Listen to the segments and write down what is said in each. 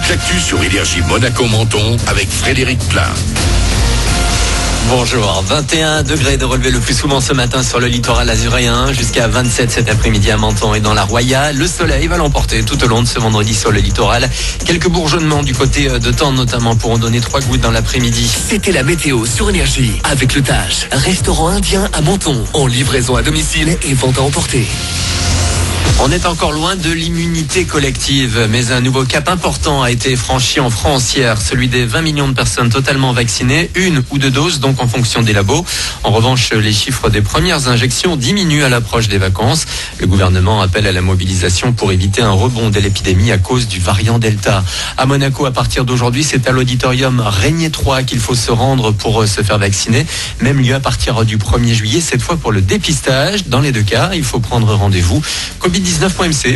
toute l'actu sur Énergie Monaco-Menton avec Frédéric Plain. Bonjour, 21 degrés de relevé le plus souvent ce matin sur le littoral azuréen, jusqu'à 27 cet après-midi à Menton et dans la Roya. Le soleil va l'emporter tout au long de ce vendredi sur le littoral. Quelques bourgeonnements du côté de Tende notamment pourront donner 3 gouttes dans l'après-midi. C'était la météo sur Énergie avec le Tage, restaurant indien à Menton, en livraison à domicile et vente à emporter. On est encore loin de l'immunité collective, mais un nouveau cap important a été franchi en France hier, celui des 20 millions de personnes totalement vaccinées, 1 ou 2 doses donc en fonction des labos. En revanche, les chiffres des premières injections diminuent à l'approche des vacances. Le gouvernement appelle à la mobilisation pour éviter un rebond de l'épidémie à cause du variant Delta. À Monaco, à partir d'aujourd'hui, c'est à l'auditorium Régnier 3 qu'il faut se rendre pour se faire vacciner. Même lieu à partir du 1er juillet, cette fois pour le dépistage. Dans les deux cas, il faut prendre rendez-vous. Covid19.mc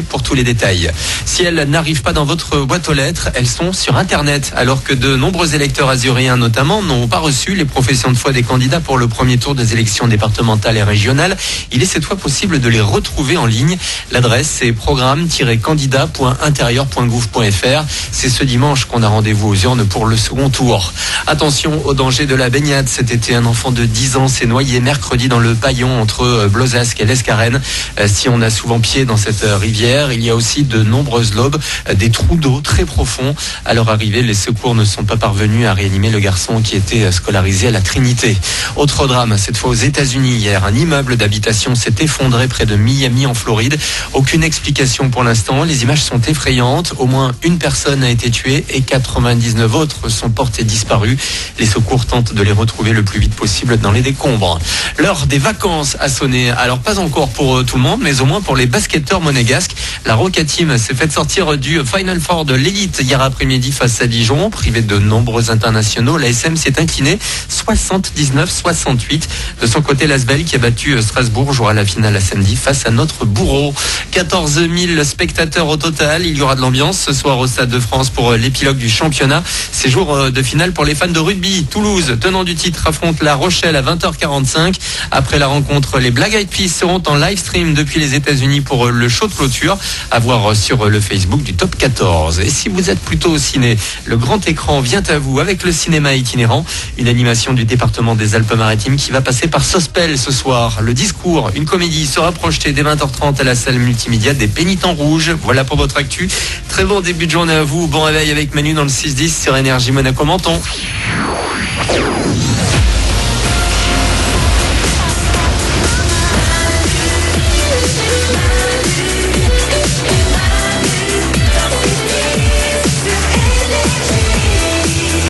pour tous les détails. Si elles n'arrivent pas dans votre boîte aux lettres, elles sont sur Internet. Alors que de nombreux électeurs azuréens notamment n'ont pas reçu les professions de foi des candidats pour le premier tour des élections départementales et régionales, il est cette fois possible de les retrouver en ligne. L'adresse c'est programme-candidat.intérieur.gouv.fr. C'est ce dimanche qu'on a rendez-vous aux urnes pour le second tour. Attention au danger de la baignade. Cet été, un enfant de 10 ans s'est noyé mercredi dans le Paillon entre Blozasque et l'Escarène. Si on a souvent pied dans cette rivière, il y a aussi de nombreuses lobes, des trous d'eau très profonds. À leur arrivée, les secours ne sont pas parvenus à réanimer le garçon qui était scolarisé à la Trinité. Autre drame, cette fois aux États-Unis hier, un immeuble d'habitation s'est effondré près de Miami en Floride. Aucune explication pour l'instant, les images sont effrayantes. Au moins une personne a été tuée et 99 autres sont portés disparus. Les secours tentent de les retrouver le plus vite possible dans les décombres. L'heure des vacances a sonné, alors pas encore pour tout le monde, mais au moins pour les basketteurs monégasques. La Roca Team s'est fait sortir du Final Four de l'élite hier après-midi face à Dijon. Privé de nombreux internationaux, l'ASM s'est incliné 79-68. De son côté, l'Asvel qui a battu Strasbourg jouera la finale à samedi face à notre bourreau. 14 000 spectateurs au total. Il y aura de l'ambiance ce soir au Stade de France pour l'épilogue du championnat. C'est jour de finale pour les fans de rugby. Toulouse, tenant du titre, affronte La Rochelle à 20h45. Après la rencontre, les Black Eyed Peas seront en live stream depuis les États-Unis pour le show de clôture à voir sur le Facebook du Top 14. Et si vous êtes plutôt au ciné, le grand écran vient à vous avec le cinéma itinérant, une animation du département des Alpes-Maritimes qui va passer par Sospel ce soir. Le discours, une comédie, sera projetée dès 20h30 à la salle multimédia des Pénitents Rouges. Voilà pour votre actu. Très bon début de journée à vous. Bon réveil avec Manu dans le 6-10 sur Énergie Monaco-Menton.